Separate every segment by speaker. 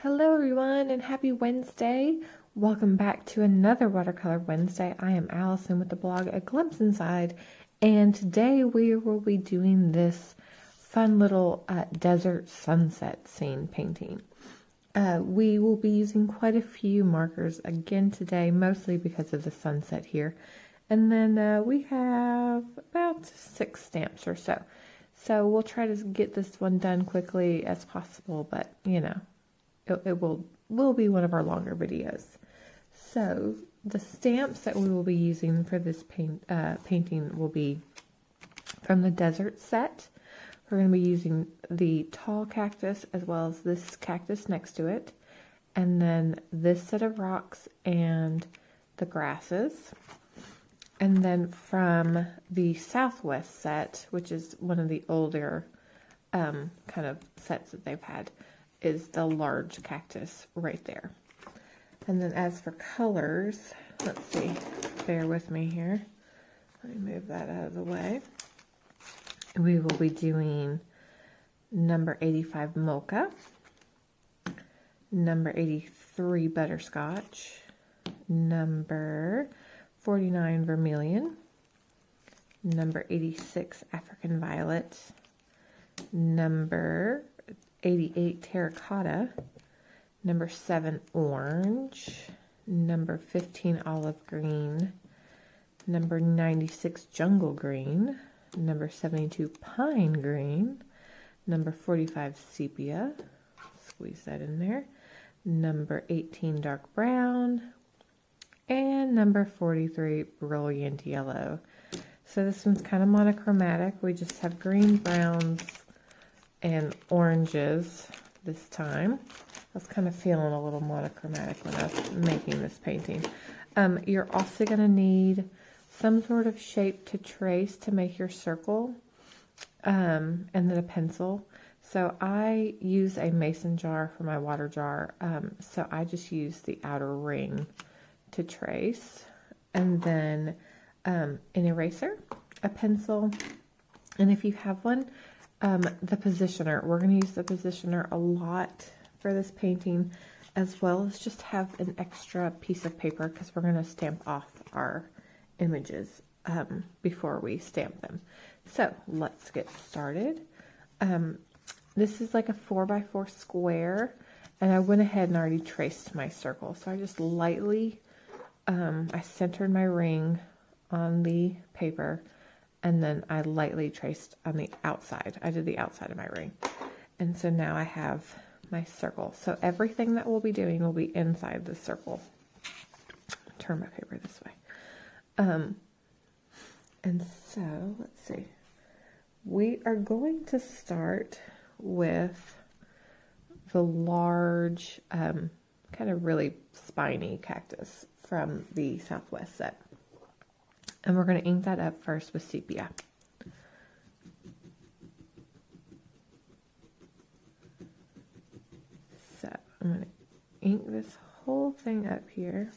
Speaker 1: Hello everyone and happy Wednesday. Welcome back to another Watercolor Wednesday. I am Allison with the blog A Glimpse Inside, and today we will be doing this fun little desert sunset scene painting. We will be using quite a few markers again today, mostly because of the sunset here. And then we have about 6 stamps or so. So we'll try to get this one done quickly as possible, but you know, it will be one of our longer videos. So the stamps that we will be using for this painting will be from the desert set. We're going to be using the tall cactus as well as this cactus next to it, and then this set of rocks and the grasses. And then from the Southwest set, which is one of the older kind of sets that they've had, is the large cactus right there. And then as for colors, let's see, bear with me here. Let me move that out of the way. We will be doing number 85 mocha, number 83 butterscotch, number 49 vermilion, number 86 African violet, number 88 terracotta, number 7 orange, number 15 olive green, number 96 jungle green, number 72 pine green, number 45 sepia, squeeze that in there, number 18 dark brown, and number 43 brilliant yellow. So this one's kind of monochromatic. We just have green, browns, and oranges this time. I was kind of feeling a little monochromatic when I was making this painting. You're also going to need some sort of shape to trace to make your circle, and then a pencil. So I use a mason jar for my water jar, so I just use the outer ring to trace, and then an eraser, a pencil, and if you have one, the positioner. We're going to use the positioner a lot for this painting, as well as just have an extra piece of paper because we're going to stamp off our images before we stamp them. So let's get started. This is like a 4x4 square, and I went ahead and already traced my circle. So I just lightly, I centered my ring on the paper, and then I lightly traced on the outside. I did the outside of my ring. And so now I have my circle. So everything that we'll be doing will be inside the circle. Turn my paper this way. And so, let's see. We are going to start with the large, kind of really spiny cactus from the Southwest set. And we're going to ink that up first with sepia. So I'm going to ink this whole thing up here.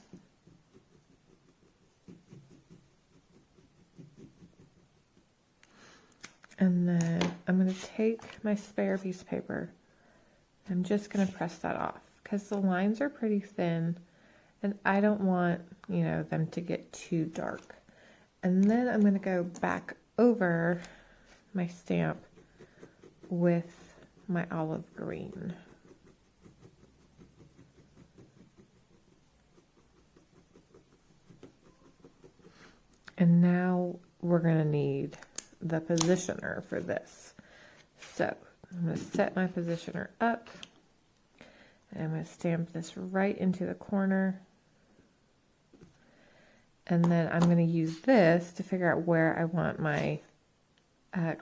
Speaker 1: And then I'm going to take my spare piece of paper. I'm just going to press that off because the lines are pretty thin and I don't want, you know, them to get too dark. And then I'm going to go back over my stamp with my olive green. And now we're going to need the positioner for this. So I'm going to set my positioner up, and I'm going to stamp this right into the corner. And then I'm going to use this to figure out where I want my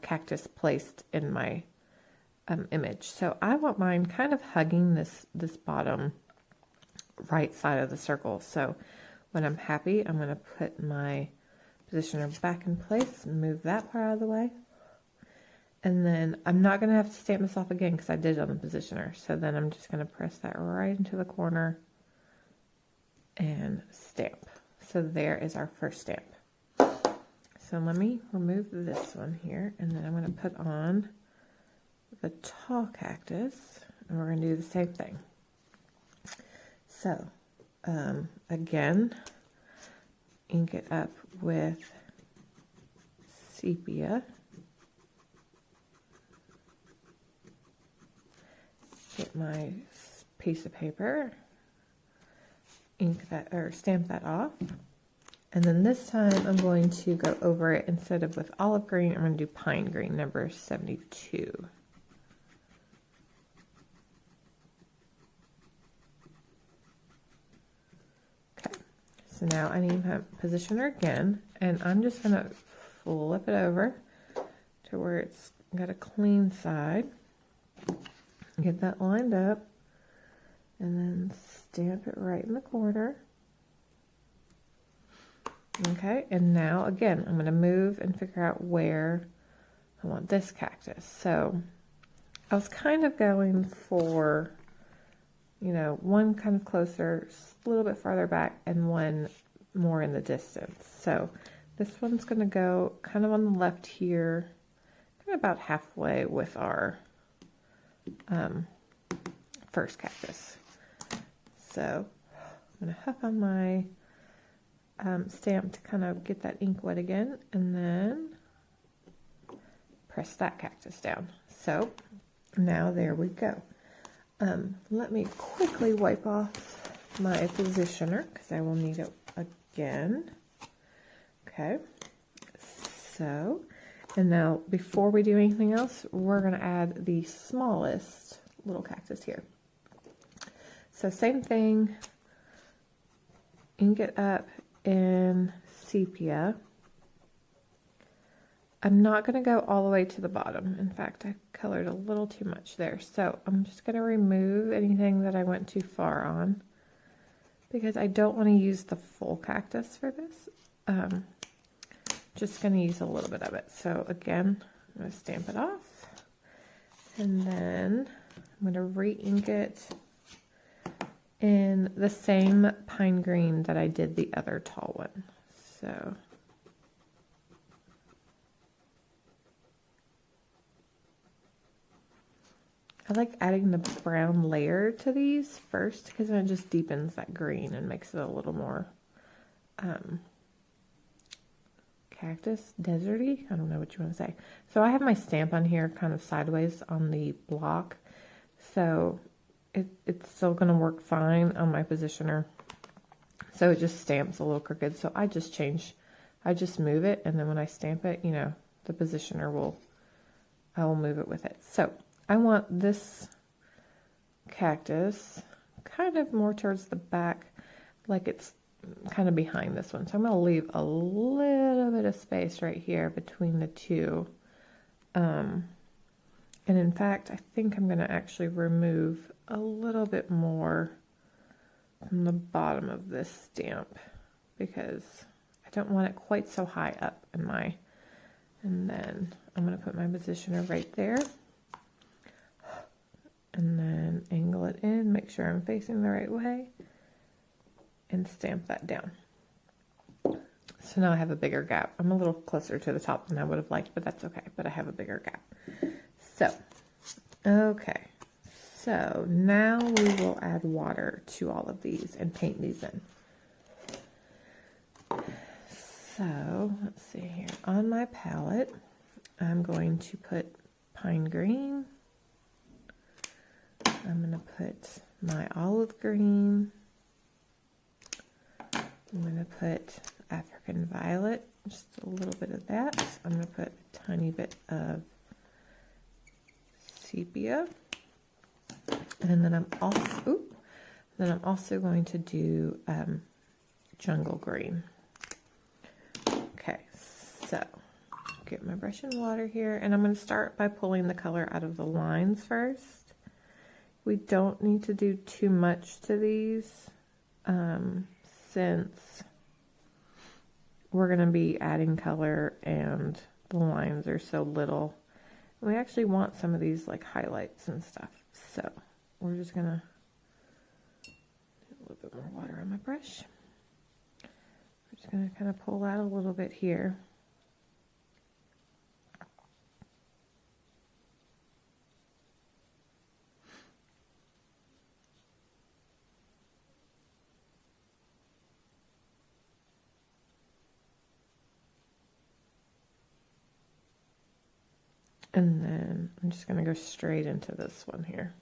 Speaker 1: cactus placed in my image. So I want mine kind of hugging this bottom right side of the circle. So when I'm happy, I'm going to put my positioner back in place and move that part out of the way. And then I'm not going to have to stamp this off again because I did it on the positioner. So then I'm just going to press that right into the corner and stamp. So there is our first stamp. So let me remove this one here, and then I'm going to put on the tall cactus, and we're going to do the same thing. So, again, ink it up with sepia. Get my piece of paper, ink that or stamp that off. And then this time I'm going to go over it instead of with olive green, I'm going to do pine green, number 72. Okay, so now I need my positioner again, and I'm just going to flip it over to where it's got a clean side. Get that lined up, and then stamp it right in the corner. Okay, and now again, I'm going to move and figure out where I want this cactus. So I was kind of going for, you know, one kind of closer, a little bit farther back, and one more in the distance. So this one's going to go kind of on the left here, kind of about halfway with our first cactus. So I'm going to huff on my stamp to kind of get that ink wet again, and then press that cactus down. So now there we go. Let me quickly wipe off my positioner because I will need it again. Okay, so, and now before we do anything else, we're going to add the smallest little cactus here. So same thing, ink it up in sepia. I'm not going to go all the way to the bottom. In fact, I colored a little too much there. So I'm just going to remove anything that I went too far on because I don't want to use the full cactus for this. Just going to use a little bit of it. So again, I'm going to stamp it off, and then I'm going to re-ink it in the same pine green that I did the other tall one. So I like adding the brown layer to these first because then it just deepens that green and makes it a little more cactus, deserty. I don't know what you want to say. So I have my stamp on here kind of sideways on the block. So it's still going to work fine on my positioner. So it just stamps a little crooked. So I just move it, and then when I stamp it, you know, the positioner I will move it with it. So I want this cactus kind of more towards the back, like it's kind of behind this one. So I'm going to leave a little bit of space right here between the two. And in fact, I think I'm going to actually remove a little bit more from the bottom of this stamp because I don't want it quite so high up in my, and then I'm going to put my positioner right there and then angle it in, make sure I'm facing the right way, and stamp that down. So now I have a bigger gap. I'm a little closer to the top than I would have liked, but that's okay. But I have a bigger gap. So, okay. So now we will add water to all of these and paint these in. So let's see here. On my palette, I'm going to put pine green. I'm going to put my olive green. I'm going to put African violet, just a little bit of that. I'm going to put a tiny bit of sepia. And then I'm also going to do jungle green. Okay, so get my brush and water here, and I'm going to start by pulling the color out of the lines first. We don't need to do too much to these since we're going to be adding color and the lines are so little. We actually want some of these like highlights and stuff, so we're just going to do a little bit more water on my brush. We're just going to kind of pull out a little bit here. And then I'm just going to go straight into this one here.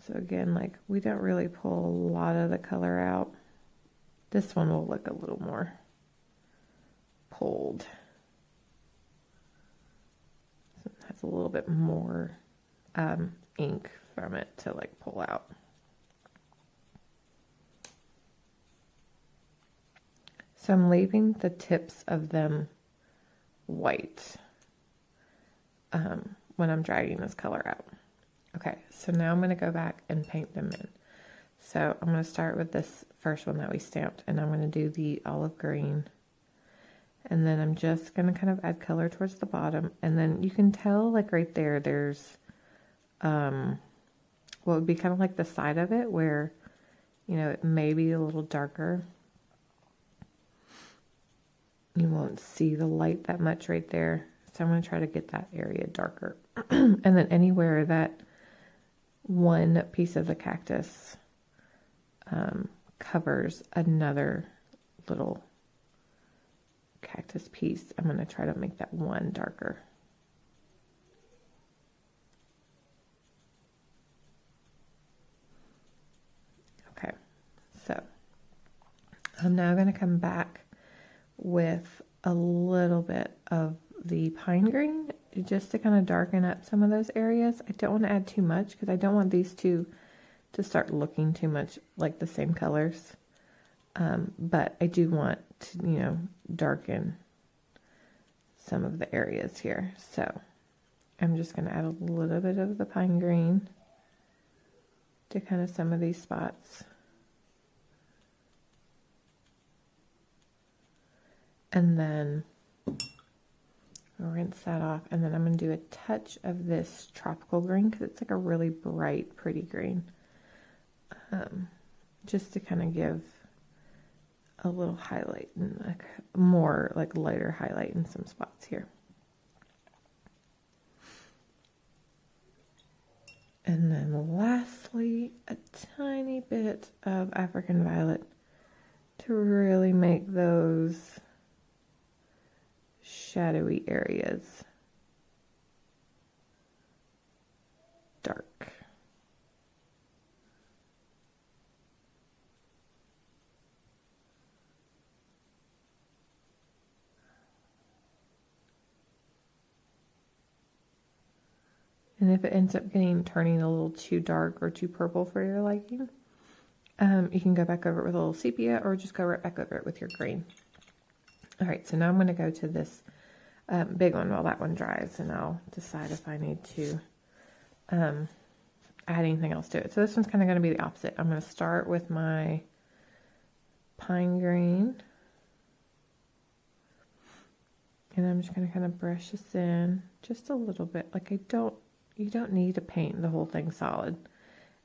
Speaker 1: So again, like we don't really pull a lot of the color out. This one will look a little more pulled. So it has a little bit more ink from it to like pull out. So I'm leaving the tips of them white when I'm dragging this color out. Okay, so now I'm going to go back and paint them in. So I'm going to start with this first one that we stamped, and I'm going to do the olive green. And then I'm just going to kind of add color towards the bottom. And then you can tell like right there, there's what would be kind of like the side of it where, you know, it may be a little darker. You won't see the light that much right there. So I'm going to try to get that area darker. And then anywhere that one piece of the cactus covers another little cactus piece, I'm going to try to make that one darker. Okay, so I'm now going to come back with a little bit of the pine green just to kind of darken up some of those areas. I don't want to add too much because I don't want these two to start looking too much like the same colors. But I do want to, you know, darken some of the areas here. So I'm just going to add a little bit of the pine green to kind of some of these spots. And then rinse that off, and then I'm going to do a touch of this tropical green because it's like a really bright, pretty green, just to kind of give a little highlight and like more like lighter highlight in some spots here. And then lastly, a tiny bit of African violet to really make those shadowy areas dark. And if it ends up turning a little too dark or too purple for your liking, you can go back over it with a little sepia or just go right back over it with your green. All right, so now I'm going to go to this big one while that one dries, and I'll decide if I need to add anything else to it. So this one's kind of going to be the opposite. I'm going to start with my pine green, and I'm just going to kind of brush this in just a little bit. Like you don't need to paint the whole thing solid.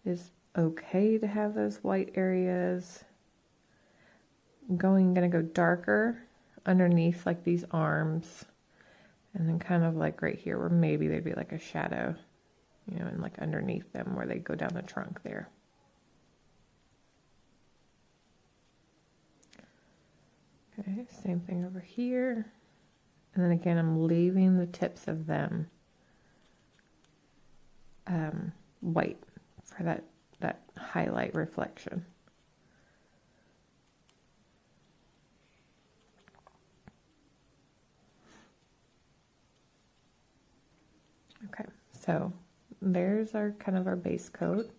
Speaker 1: It's okay to have those white areas. I'm going to go darker underneath like these arms, and then kind of like right here where maybe there'd be like a shadow, you know, and like underneath them where they go down the trunk there. Okay, same thing over here. And then again, I'm leaving the tips of them white for that highlight reflection. Okay, so there's our kind of our base coat.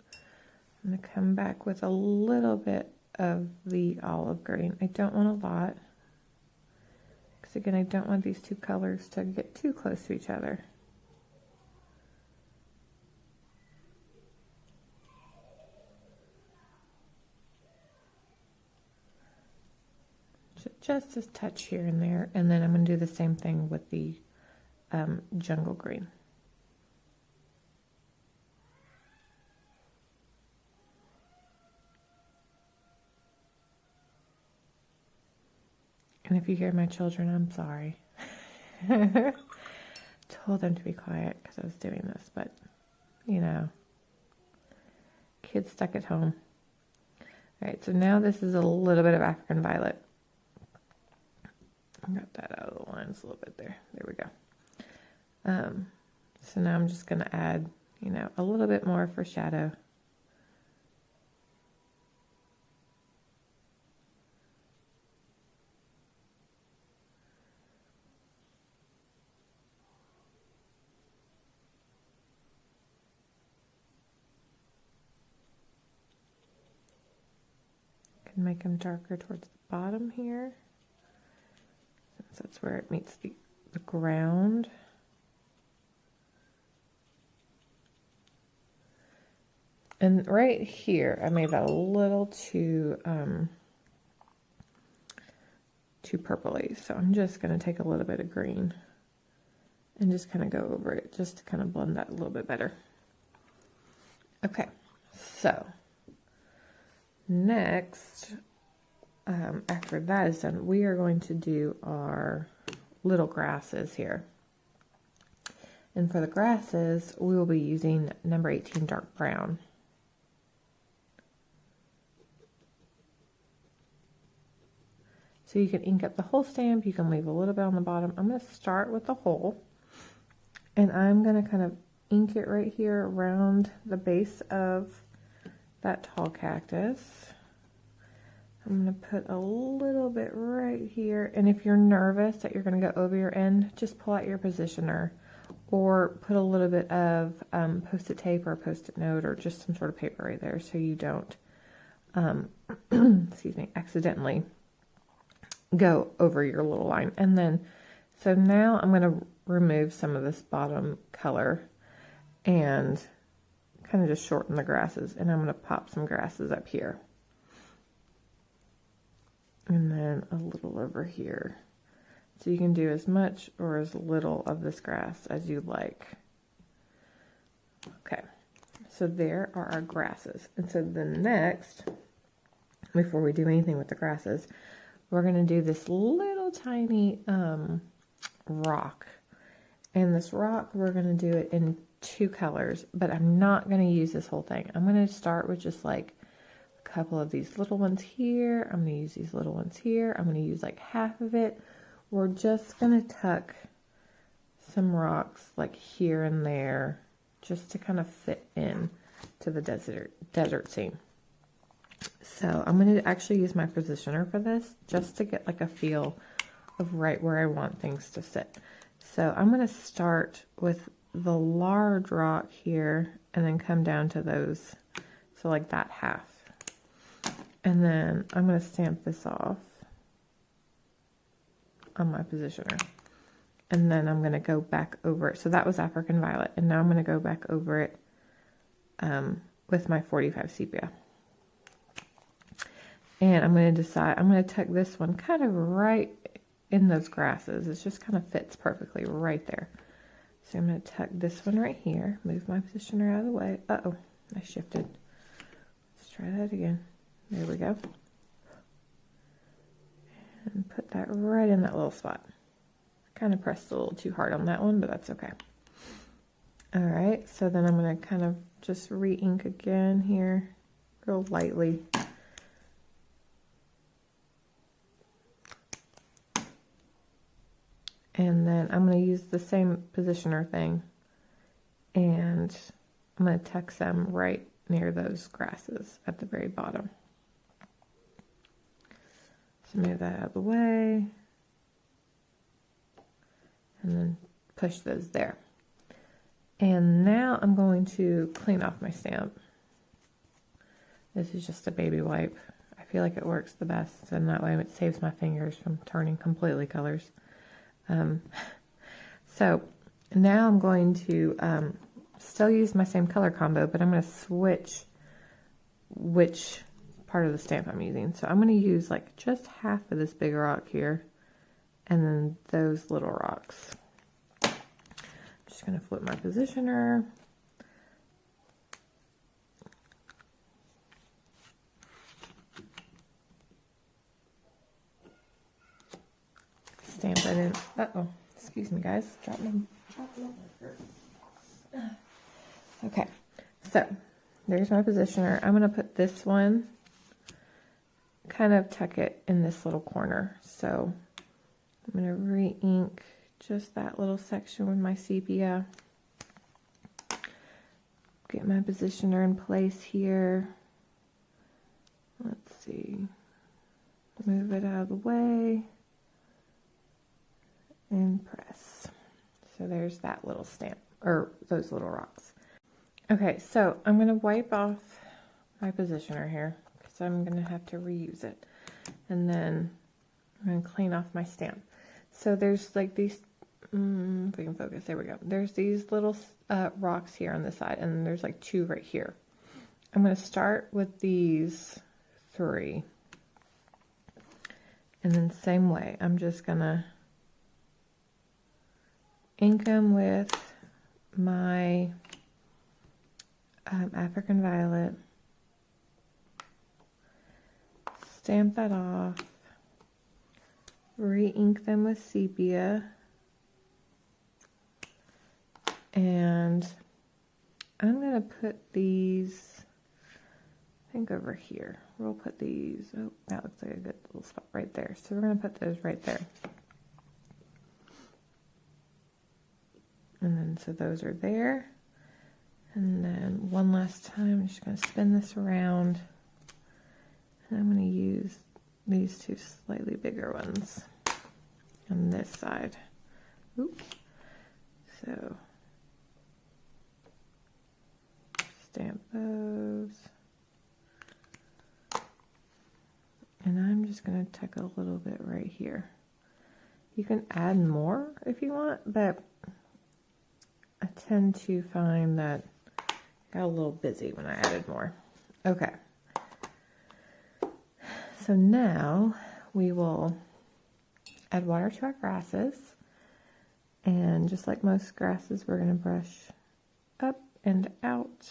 Speaker 1: I'm going to come back with a little bit of the olive green. I don't want a lot, because again, I don't want these two colors to get too close to each other. Just a touch here and there, and then I'm going to do the same thing with the jungle green. And if you hear my children, I'm sorry. Told them to be quiet because I was doing this, but you know, kids stuck at home. All right, so now this is a little bit of African violet. I got that out of the lines a little bit there. There we go. So now I'm just going to add, you know, a little bit more for shadow. Can make them darker towards the bottom here, since that's where it meets the ground. And right here, I made that a little too purpley. So I'm just going to take a little bit of green and just kind of go over it, just to kind of blend that a little bit better. Okay, so next, after that is done, we are going to do our little grasses here. And for the grasses, we will be using number 18 dark brown. So you can ink up the whole stamp, you can leave a little bit on the bottom. I'm going to start with the whole, and I'm going to kind of ink it right here around the base of that tall cactus. I'm going to put a little bit right here, and if you're nervous that you're going to go over your end, just pull out your positioner, or put a little bit of post-it tape or a post-it note or just some sort of paper right there so you don't, excuse me, accidentally go over your little line. And then, so now I'm going to remove some of this bottom color and kind of just shorten the grasses, and I'm going to pop some grasses up here. And then a little over here. So you can do as much or as little of this grass as you like. Okay, so there are our grasses. And so the next, before we do anything with the grasses, we're going to do this little tiny rock. And this rock, we're going to do it in 2 colors, but I'm not going to use this whole thing. I'm going to start with just like a couple of these little ones here. I'm going to use these little ones here. I'm going to use like half of it. We're just going to tuck some rocks like here and there, just to kind of fit in to the desert scene. So I'm going to actually use my positioner for this, just to get like a feel of right where I want things to sit. So I'm going to start with the large rock here and then come down to those, so like that half. And then I'm going to stamp this off on my positioner. And then I'm going to go back over it. So that was African Violet. And now I'm going to go back over it with my 45 sepia. And I'm going to decide, I'm going to tuck this one kind of right in those grasses. It just kind of fits perfectly right there. So I'm going to tuck this one right here, move my positioner out of the way. Uh-oh, I shifted. Let's try that again. There we go. And put that right in that little spot. Kind of pressed a little too hard on that one, but that's okay. All right, so then I'm going to kind of just re-ink again here, real lightly. And then I'm going to use the same positioner thing, and I'm going to tuck some right near those grasses at the very bottom. So move that out of the way, and then push those there. And now I'm going to clean off my stamp. This is just a baby wipe. I feel like it works the best, and that way it saves my fingers from turning completely colors. So now I'm going to still use my same color combo, but I'm going to switch which part of the stamp I'm using. So I'm going to use like just half of this big rock here, and then those little rocks. I'm just going to flip my positioner. Stamp it in. Uh-oh. Excuse me, guys. Drop my marker. Okay. So, there's my positioner. I'm going to put this one, kind of tuck it in this little corner. So, I'm going to re-ink just that little section with my sepia. Get my positioner in place here. Let's see. Move it out of the way and press. So there's that little stamp, or those little rocks. Okay, so I'm going to wipe off my positioner here because I'm going to have to reuse it. And then I'm going to clean off my stamp. So there's like these, if we can focus, there we go. There's these little rocks here on the side, and there's like 2 right here. I'm going to start with these 3. And then same way, I'm just going to ink them with my African Violet, stamp that off, re-ink them with sepia, and I'm going to put these, I think over here, we'll put these, oh, that looks like a good little spot right there, so we're going to put those right there. And then, so those are there. And then one last time, I'm just going to spin this around. And I'm going to use these 2 slightly bigger ones on this side. Oop. So, stamp those. And I'm just going to tuck a little bit right here. You can add more if you want, but I tend to find that I got a little busy when I added more. Okay. So now we will add water to our grasses. And just like most grasses, we're going to brush up and out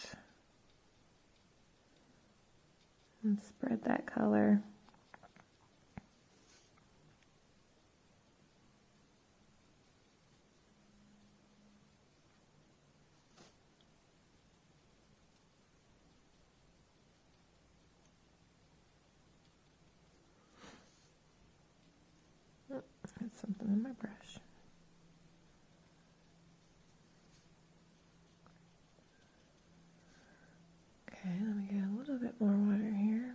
Speaker 1: and spread that color. Got something in my brush. Okay, let me get a little bit more water here.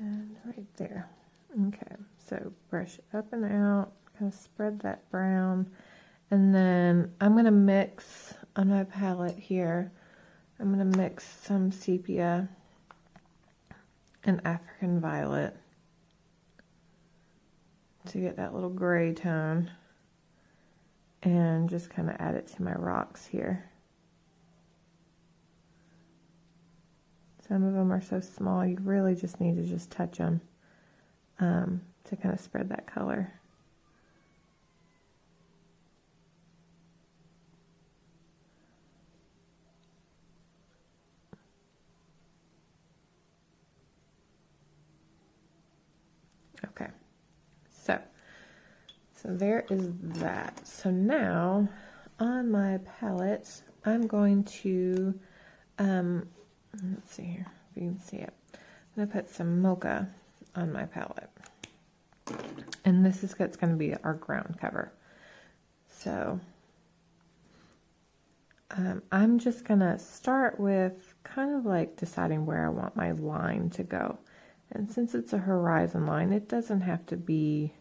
Speaker 1: And right there. Okay, so brush up and out, kind of spread that brown. And then I'm going to mix on my palette here. I'm going to mix some sepia and African Violet to get that little gray tone, and just kind of add it to my rocks here. Some of them are so small, you really just need to just touch them to kind of spread that color. Okay, so there is that. So now on my palette, I'm going to, let's see here, if you can see it. I'm going to put some mocha on my palette. And this is what's going to be our ground cover. So I'm just going to start with kind of like deciding where I want my line to go. And since it's a horizon line, it doesn't have to be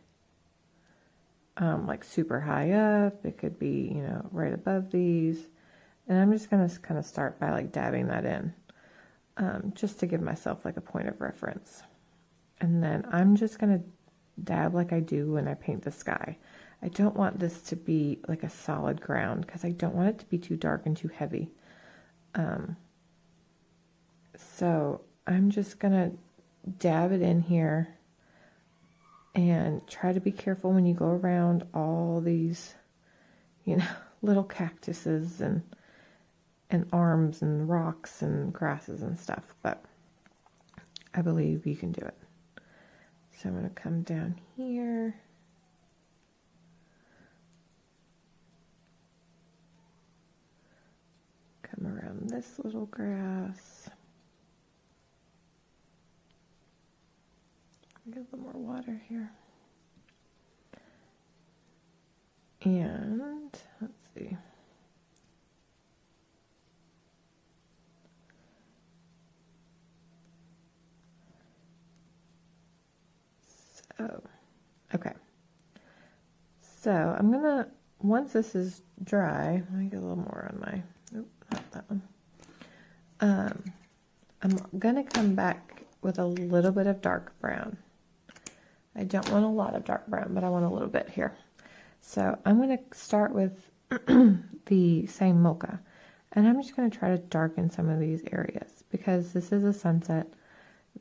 Speaker 1: like super high up. It could be, you know, right above these. And I'm just going to kind of start by like dabbing that in, just to give myself like a point of reference. And then I'm just going to dab like I do when I paint the sky. I don't want this to be like a solid ground because I don't want it to be too dark and too heavy. So I'm just going to dab it in here and try to be careful when you go around all these, you know, little cactuses and arms and rocks and grasses and stuff, but I believe you can do it. So I'm going to come down here. Come around this little grass. Get a little more water here. And let's see. So, okay. So I'm gonna, once this is dry, let me get a little more on my, nope, not that one. I'm gonna come back with a little bit of dark brown. I don't want a lot of dark brown, but I want a little bit here. So I'm going to start with the same mocha, and I'm just going to try to darken some of these areas because this is a sunset.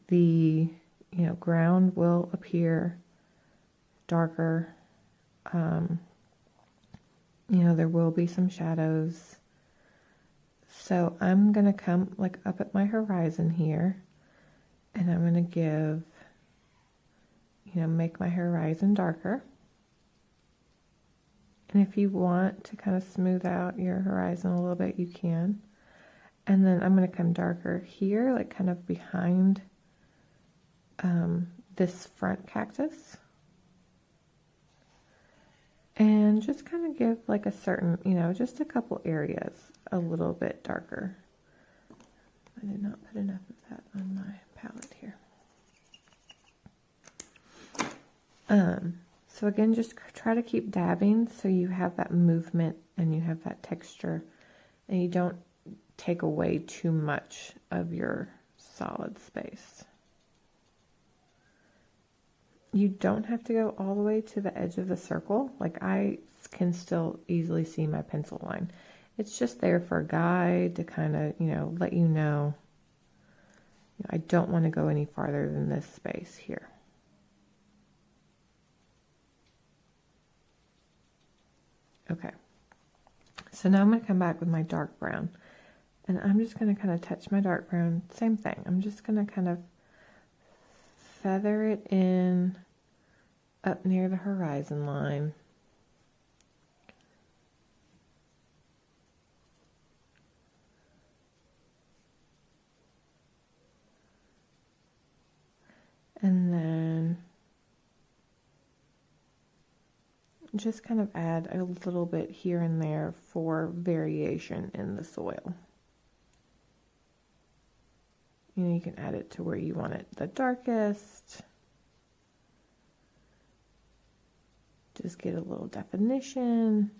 Speaker 1: The ground will appear darker. There will be some shadows. So I'm going to come like up at my horizon here, and I'm going to give, make my horizon darker. And if you want to kind of smooth out your horizon a little bit, you can. And then I'm going to come darker here, like kind of behind this front cactus. And just kind of give like a certain, just a couple areas a little bit darker. I did not put enough of that on my palette here. So again, just try to keep dabbing so you have that movement and you have that texture and you don't take away too much of your solid space. You don't have to go all the way to the edge of the circle. Like I can still easily see my pencil line. It's just there for a guide to kind of, let you know, I don't want to go any farther than this space here. Okay, so now I'm going to come back with my dark brown, and I'm just going to kind of touch my dark brown, same thing. I'm just going to kind of feather it in up near the horizon line. And then just kind of add a little bit here and there for variation in the soil. You can add it to where you want it the darkest. Just get a little definition.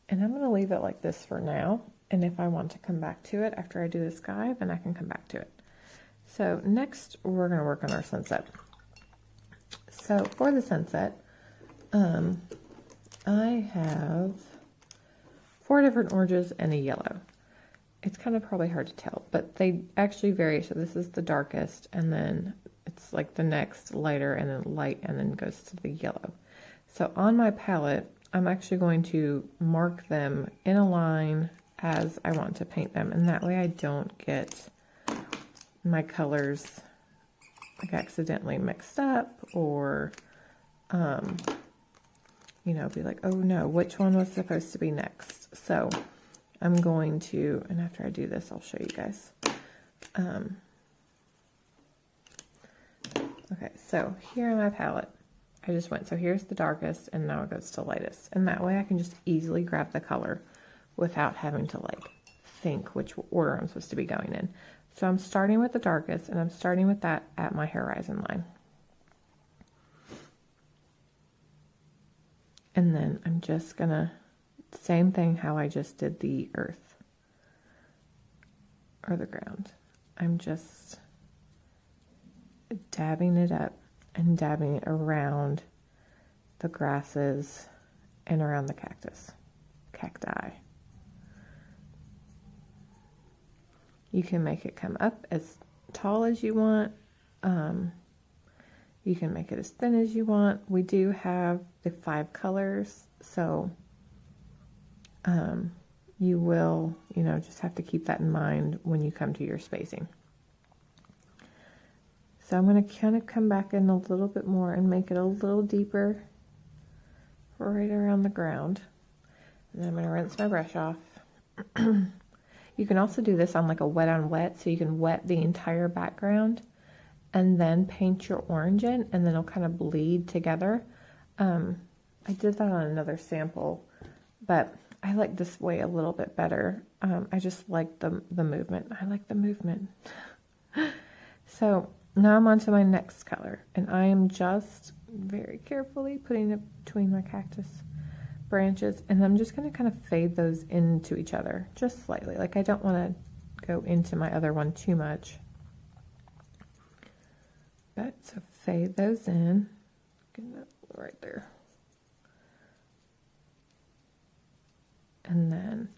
Speaker 1: And I'm going to leave it like this for now. And if I want to come back to it after I do the sky, then I can come back to it. So next we're going to work on our sunset. So for the sunset, I have 4 different oranges and a yellow. It's kind of probably hard to tell, but they actually vary. So this is the darkest, and then it's like the next lighter, and then light, and then goes to the yellow. So on my palette, I'm actually going to mark them in a line as I want to paint them, and that way I don't get my colors like accidentally mixed up, or be like, oh no, which one was supposed to be next? So I'm going to, and after I do this, I'll show you guys. Okay, so here on my palette, I just went, so here's the darkest, and now it goes to lightest. And that way I can just easily grab the color without having to like think which order I'm supposed to be going in. So I'm starting with the darkest, and I'm starting with that at my horizon line. And then I'm just gonna, same thing how I just did the earth or the ground. I'm just dabbing it up and dabbing it around the grasses and around the cacti. You can make it come up as tall as you want. You can make it as thin as you want. We do have the 5 colors, so you will, just have to keep that in mind when you come to your spacing. So I'm going to kind of come back in a little bit more and make it a little deeper right around the ground. And then I'm going to rinse my brush off. You can also do this on like a wet on wet, so you can wet the entire background and then paint your orange in, and then it'll kind of bleed together. I did that on another sample, but I like this way a little bit better. I just like the movement. I like the movement. So now I'm on to my next color, and I am just very carefully putting it between my cactus branches, and I'm just going to kind of fade those into each other just slightly. Like, I don't want to go into my other one too much, but so fade those in. Get that right there. And then,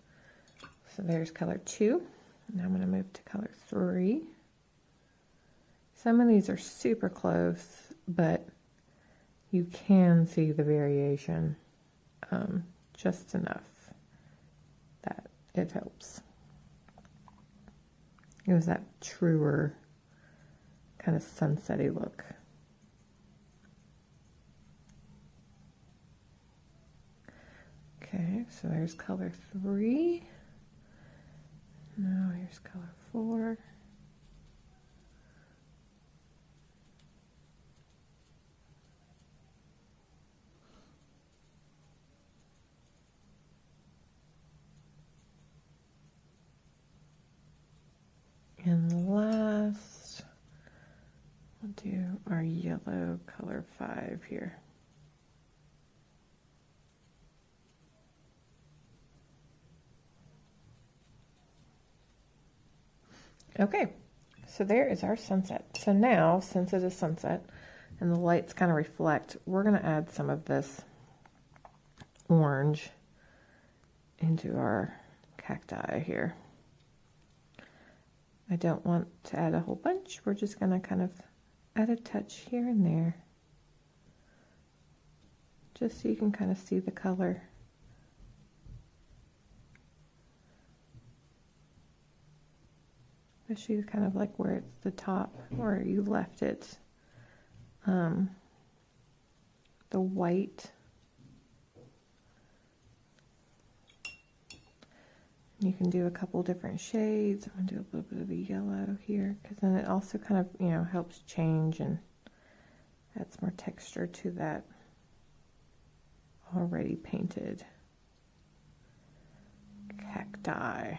Speaker 1: so there's color 2. Now I'm going to move to color 3. Some of these are super close, but you can see the variation just enough that it helps. It was that truer kind of sunsetty look. Okay, so there's color 3. Now here's color 4. And last, we'll do our yellow color 5 here. Okay, so there is our sunset. So now, since it is sunset and the lights kind of reflect, we're going to add some of this orange into our cacti here. I don't want to add a whole bunch. We're just going to kind of add a touch here and there, just so you can kind of see the color. Especially kind of like where it's the top, where you left it, the white. You can do a couple different shades. I'm going to do a little bit of the yellow here, because then it also kind of, you know, helps change and adds more texture to that already painted cacti.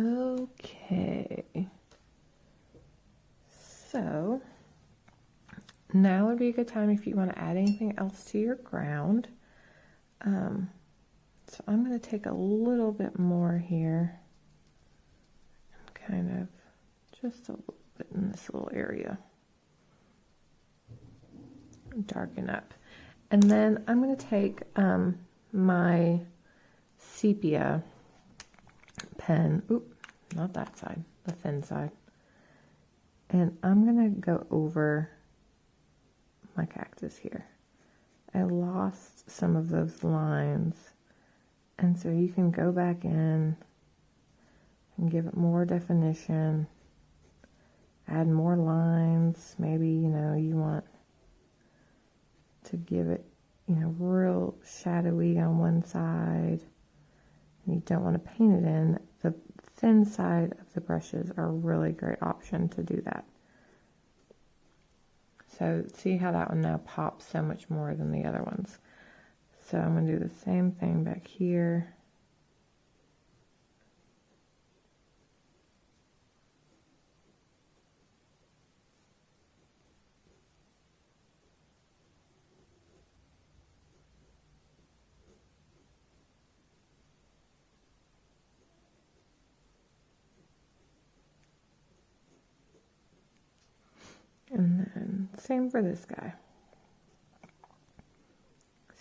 Speaker 1: Okay, so now would be a good time if you want to add anything else to your ground. So I'm going to take a little bit more here, kind of just a little bit in this little area, darken up, and then I'm going to take my sepia pen, not that side, the thin side, and I'm gonna go over my cactus here. I lost some of those lines, and so you can go back in and give it more definition, add more lines. Maybe, you know, you want to give it, you know, real shadowy on one side, and you don't want to paint it in. The thin side of the brushes are a really great option to do that. So see how that one now pops so much more than the other ones. So I'm going to do the same thing back here. And then same for this guy.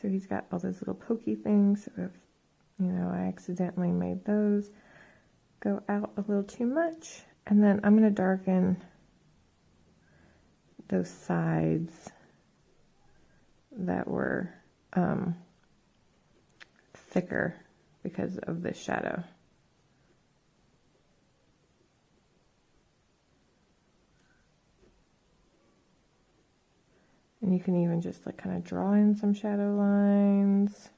Speaker 1: So he's got all those little pokey things. So if, you know, I accidentally made those go out a little too much. And then I'm going to darken those sides that were thicker because of the shadow. And you can even just like kind of draw in some shadow lines.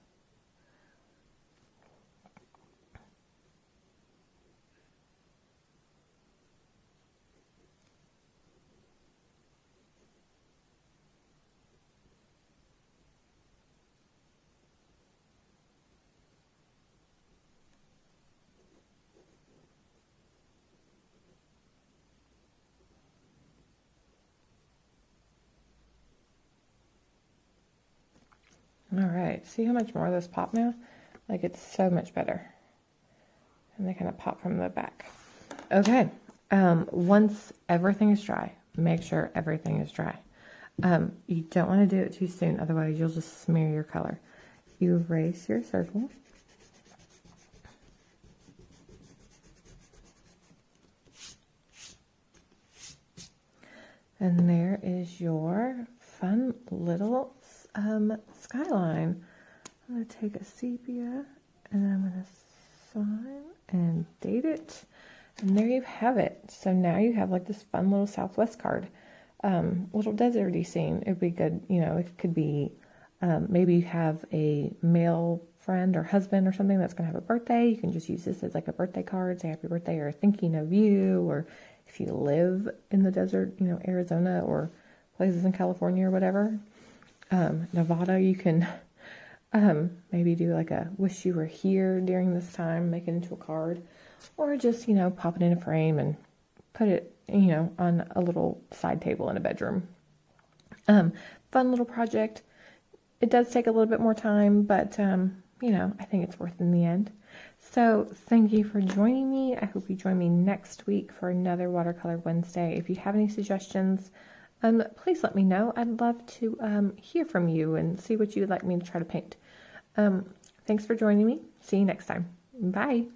Speaker 1: All right, see how much more of those pop now? Like, it's so much better. And they kind of pop from the back. Okay, once everything is dry, make sure everything is dry. You don't want to do it too soon, otherwise you'll just smear your color. You erase your circle. And there is your fun little skyline. I'm going to take a sepia and then I'm going to sign and date it. And there you have it. So now you have like this fun little Southwest card. Little deserty scene. It'd be good, you know, it could be maybe you have a male friend or husband or something that's going to have a birthday. You can just use this as like a birthday card, say happy birthday or thinking of you, or if you live in the desert, you know, Arizona or places in California or whatever. Nevada, you can maybe do like a wish you were here during this time, make it into a card, or just, you know, pop it in a frame and put it, you know, on a little side table in a bedroom. Fun little project. It does take a little bit more time, but, you know, I think it's worth it in the end. So thank you for joining me. I hope you join me next week for another Watercolor Wednesday. If you have any suggestions, please let me know. I'd love to hear from you and see what you would like me to try to paint. Thanks for joining me. See you next time. Bye.